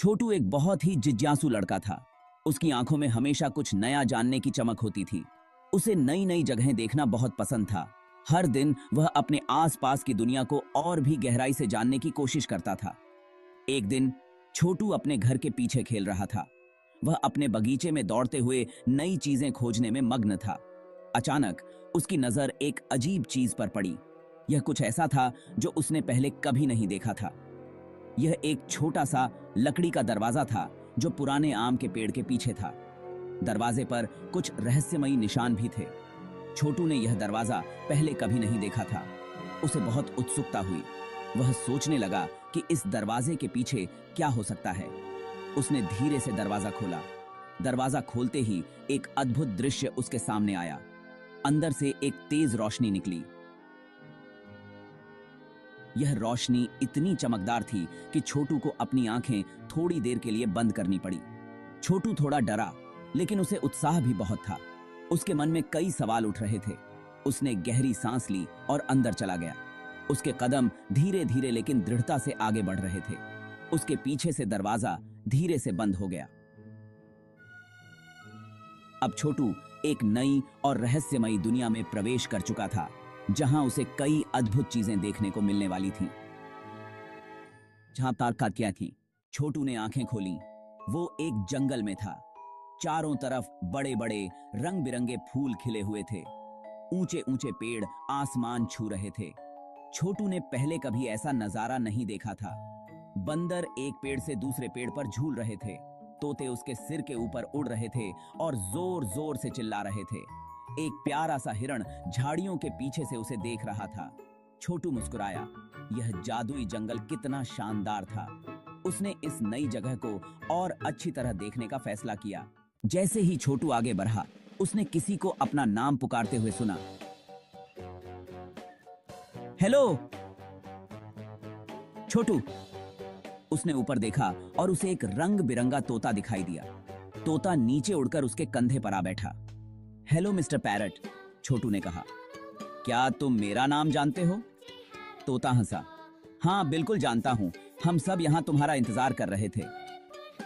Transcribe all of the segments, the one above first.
छोटू एक बहुत ही जिज्ञासु लड़का था। उसकी आंखों में हमेशा कुछ नया जानने की चमक होती थी। उसे नई नई जगहें देखना बहुत पसंद था। हर दिन वह अपने आसपास की दुनिया को और भी गहराई से जानने की कोशिश करता था। एक दिन छोटू अपने घर के पीछे खेल रहा था। वह अपने बगीचे में दौड़ते हुए नई चीजें खोजने में मग्न था। अचानक उसकी नजर एक अजीब चीज पर पड़ी। यह कुछ ऐसा था जो उसने पहले कभी नहीं देखा था। यह एक छोटा सा लकड़ी का दरवाजा था जो पुराने आम के पेड़ के पीछे था। दरवाजे पर कुछ रहस्यमयी निशान भी थे। छोटू ने यह दरवाजा पहले कभी नहीं देखा था। उसे बहुत उत्सुकता हुई। वह सोचने लगा कि इस दरवाजे के पीछे क्या हो सकता है। उसने धीरे से दरवाजा खोला। दरवाजा खोलते ही एक अद्भुत दृश्य उसके सामने आया। अंदर से एक तेज रोशनी निकली। यह रोशनी इतनी चमकदार थी कि छोटू को अपनी आंखें थोड़ी देर के लिए बंद करनी पड़ी। छोटू थोड़ा डरा, लेकिन उसे उत्साह भी बहुत था। उसके मन में कई सवाल उठ रहे थे। उसने गहरी सांस ली और अंदर चला गया। उसके कदम धीरे धीरे लेकिन दृढ़ता से आगे बढ़ रहे थे। उसके पीछे से दरवाजा धीरे से बंद हो गया। अब छोटू एक नई और रहस्यमयी दुनिया में प्रवेश कर चुका था, जहां उसे कई अद्भुत चीजें देखने को मिलने वाली थीं। जहां तारकातियां थीं, छोटू ने आंखें खोलीं। वो एक जंगल में था। चारों तरफ बड़े बड़े रंग बिरंगे फूल खिले हुए थे। ऊंचे ऊंचे पेड़ आसमान छू रहे थे। छोटू ने पहले कभी ऐसा नजारा नहीं देखा था। बंदर एक पेड़ से दूसरे पेड़ पर झूल रहे थे। तोते उसके सिर के ऊपर उड़ रहे थे और जोर जोर से चिल्ला रहे थे। एक प्यारा सा हिरण झाड़ियों के पीछे से उसे देख रहा था। छोटू मुस्कुराया। यह जादुई जंगल कितना शानदार था। उसने इस नई जगह को और अच्छी तरह देखने का फैसला किया। जैसे ही छोटू आगे बढ़ा, उसने किसी को अपना नाम पुकारते हुए सुना। हेलो छोटू। उसने ऊपर देखा और उसे एक रंग बिरंगा तोता दिखाई दिया। तोता नीचे उड़कर उसके कंधे पर आ बैठा। हेलो मिस्टर पैरट, छोटू ने कहा। क्या तुम मेरा नाम जानते हो? तोता हंसा। हाँ बिल्कुल जानता हूं, हम सब यहां तुम्हारा इंतजार कर रहे थे।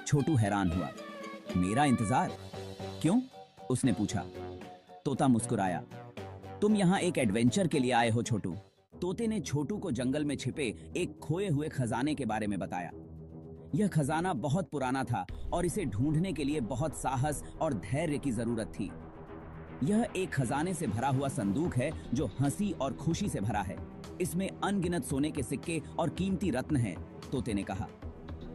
छोटू हैरान हुआ। मेरा इंतजार? क्यों? उसने पूछा। तोता मुस्कुराया। तुम यहां एक एडवेंचर के लिए आए हो छोटू। तोते ने छोटू को जंगल में छिपे एक खोए हुए खजाने के बारे में बताया। यह खजाना बहुत पुराना था और इसे ढूंढने के लिए बहुत साहस और धैर्य की जरूरत थी। यह एक खजाने से भरा हुआ संदूक है जो हंसी और खुशी से भरा है। इसमें अनगिनत सोने के सिक्के और कीमती रत्न हैं, तोते ने कहा।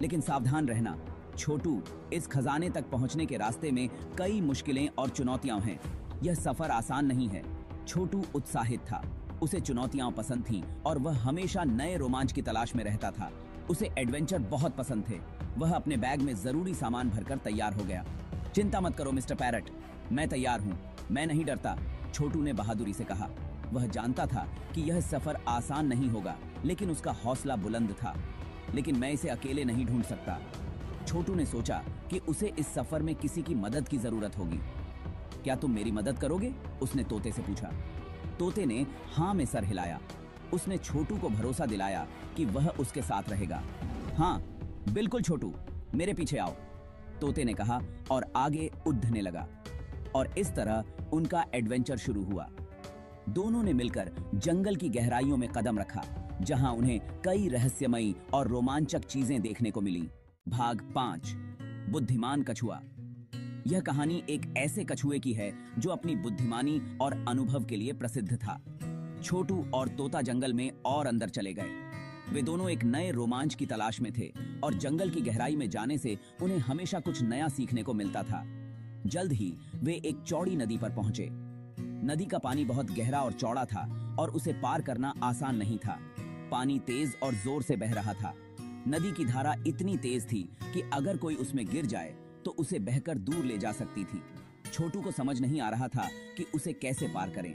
लेकिन सावधान रहना छोटू, इस खजाने तक पहुंचने के रास्ते में कई मुश्किलें और चुनौतियां हैं। यह सफर आसान नहीं है। छोटू उत्साहित था। उसे चुनौतियां पसंद थीं और वह हमेशा नए रोमांच की तलाश में रहता था। उसे एडवेंचर बहुत पसंद थे। वह अपने बैग में जरूरी सामान भरकर तैयार हो गया। चिंता मत करो मिस्टर पैरट, मैं तैयार हूँ, मैं नहीं डरता, छोटू ने बहादुरी से कहा। वह जानता था कि यह सफर आसान नहीं होगा, लेकिन उसका हौसला बुलंद था। लेकिन मैं इसे अकेले नहीं ढूंढ सकता। छोटू ने सोचा कि उसे इस सफर में किसी की मदद की जरूरत होगी। क्या तुम मेरी मदद करोगे? उसने तोते से पूछा। तोते ने हाँ में सर हिलाया। उसने छोटू को भरोसा दिलाया कि वह उसके साथ रहेगा। हाँ बिल्कुल छोटू, मेरे पीछे आओ, तोते ने कहा और आगे उड़ने लगा। और इस तरह उनका एडवेंचर शुरू हुआ। दोनों ने मिलकर जंगल की गहराइयों में कदम रखा, जहां उन्हें कई रहस्यमयी और रोमांचक चीजें देखने को मिली। भाग 5, बुद्धिमान कछुआ। यह कहानी एक ऐसे कछुए की है जो अपनी बुद्धिमानी और अनुभव के लिए प्रसिद्ध था। छोटू और तोता जंगल में और अंदर चले गए। वे दोनों एक नए रोमांच की तलाश में थे और जंगल की गहराई में जाने से उन्हें हमेशा कुछ नया सीखने को मिलता था। जल्द ही वे एक चौड़ी नदी पर पहुंचे। नदी का पानी बहुत गहरा और चौड़ा था और उसे पार करना आसान नहीं था। पानी तेज और जोर से बह रहा था। नदी की धारा इतनी तेज थी कि अगर कोई उसमें गिर जाए तो उसे बहकर दूर ले जा सकती थी। छोटू को समझ नहीं आ रहा था कि उसे कैसे पार करें।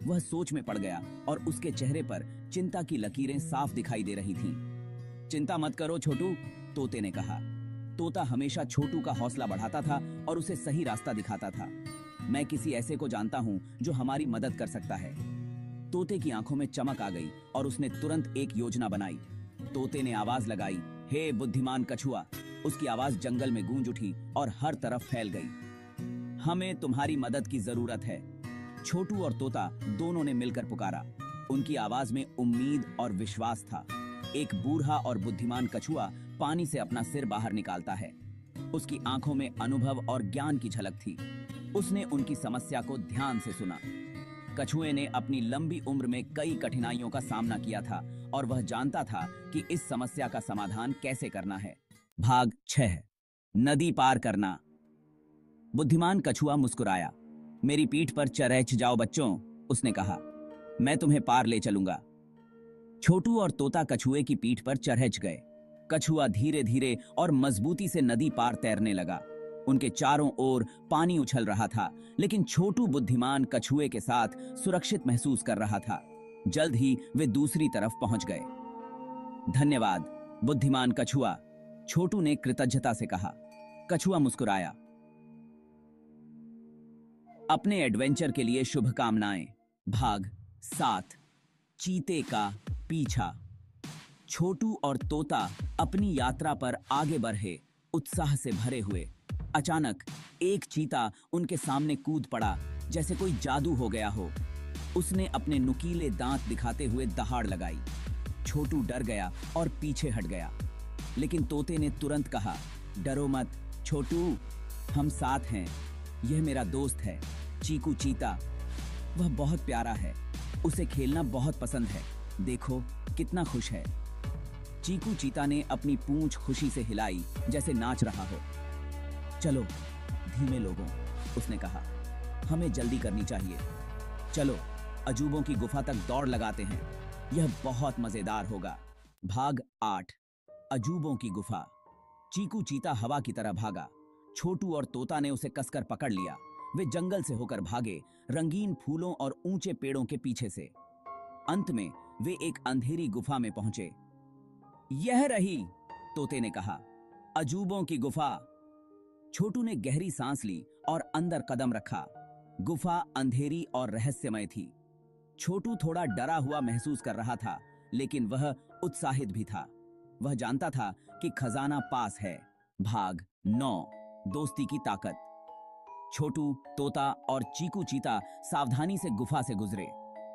वह सोच में पड़ गया और उसके चेहरे पर चिंता की लकीरें साफ दिखाई दे रही थीं। चिंता मत करो छोटू, तोते ने कहा। तोता हमेशा छोटू का हौसला बढ़ाता था और उसे सही रास्ता दिखाता था। मैं किसी ऐसे को जानता हूँ जो हमारी मदद कर सकता है। तोते की आंखों में चमक आ गई और उसने तुरंत एक योजना बनाई। तोते ने आवाज लगाई, हे बुद्धिमान कछुआ, उसकी आवाज जंगल में गूंज उठी और हर तरफ फैल गई। हमें तुम्हारी मदद की जरूरत है। छोटू और तोता दोनों ने मिलकर पुकारा। उनकी आवाज में उम्मीद और विश्वास था। एक बूढ़ा और बुद्धिमान कछुआ पानी से अपना सिर बाहर निकालता है। उसकी आंखों में अनुभव और ज्ञान की झलक थी। उसने उनकी समस्या को ध्यान से सुना। कछुए ने अपनी लंबी उम्र में कई कठिनाइयों का सामना किया था और वह जानता था कि इस समस्या का समाधान कैसे करना है। भाग 6, नदी पार करना। बुद्धिमान कछुआ मुस्कुराया। मेरी पीठ पर चरैच जाओ बच्चों, उसने कहा। मैं तुम्हें पार ले चलूंगा। छोटू और तोता कछुए की पीठ पर चरहच गए। कछुआ धीरे धीरे और मजबूती से नदी पार तैरने लगा। उनके चारों ओर पानी उछल रहा था, लेकिन छोटू बुद्धिमान कछुए के साथ सुरक्षित महसूस कर रहा था। जल्द ही वे दूसरी तरफ पहुंच गए। धन्यवाद बुद्धिमान कछुआ, छोटू ने कृतज्ञता से कहा। कछुआ मुस्कुराया। अपने एडवेंचर के लिए शुभकामनाएं। भाग 7, चीते का पीछा। छोटू और तोता अपनी यात्रा पर आगे बढ़े, उत्साह से भरे हुए। अचानक एक चीता उनके सामने कूद पड़ा, जैसे कोई जादू हो गया हो। उसने अपने नुकीले दांत दिखाते हुए दहाड़ लगाई। छोटू डर गया और पीछे हट गया, लेकिन तोते ने तुरंत कहा, डरो मत छोटू, हम साथ हैं। यह मेरा दोस्त है, चीकू चीता। वह बहुत प्यारा है, उसे खेलना बहुत पसंद है। देखो कितना खुश है। चीकू चीता ने अपनी पूंछ खुशी से हिलाई, जैसे नाच रहा हो। चलो धीमे लोगों, उसने कहा, हमें जल्दी करनी चाहिए। चलो अजूबों की गुफा तक दौड़ लगाते हैं, यह बहुत मजेदार होगा। भाग 8, अजूबों की गुफा। चीकू चीता हवा की तरह भागा। छोटू और तोता ने उसे कसकर पकड़ लिया। वे जंगल से होकर भागे, रंगीन फूलों और ऊंचे पेड़ों के पीछे से। अंत में वे एक अंधेरी गुफा में पहुंचे। यह रही, तोते ने कहा, अजूबों की गुफा। छोटू ने गहरी सांस ली और अंदर कदम रखा। गुफा अंधेरी और रहस्यमय थी। छोटू थोड़ा डरा हुआ महसूस कर रहा था, लेकिन वह उत्साहित भी था। वह जानता था कि खजाना पास है। भाग 9, दोस्ती की ताकत। छोटू, तोता और चीकू चीता सावधानी से गुफा से गुजरे।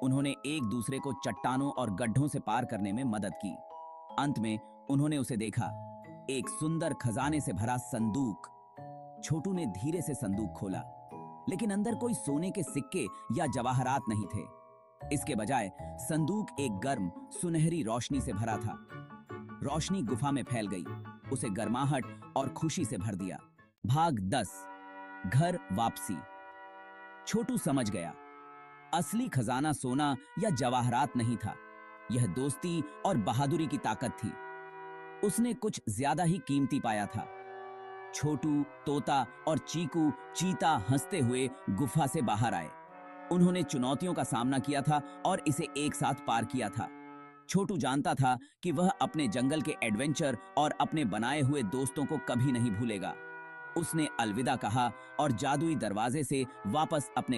उन्होंने एक दूसरे को चट्टानों और गड्ढों से पार करने में मदद की। अंत में उन्होंने उसे देखा, एक सुंदर खजाने से भरा संदूक। छोटू ने धीरे से संदूक खोला, लेकिन अंदर कोई सोने के सिक्के या जवाहरात नहीं थे। इसके बजाय संदूक एक गर्म, सुनहरी रोशनी से भरा था। रोशनी गुफा में फैल गई, उसे गर्माहट और खुशी से भर दिया। भाग 10, घर वापसी। छोटू समझ गया, असली खजाना सोना या जवाहरात नहीं था, यह दोस्ती और बहादुरी की ताकत थी। उसने कुछ ज्यादा ही कीमती पाया था। छोटू, तोता और चीकू चीता हंसते हुए गुफा से बाहर आए। उन्होंने चुनौतियों का सामना किया था और इसे एक साथ पार किया था। छोटू जानता था कि वह अपने जंगल के एडवेंचर और अपने बनाए हुए दोस्तों को कभी नहीं भूलेगा। उसने अलविदा कहा और जादुई दरवाजे से वापस अपने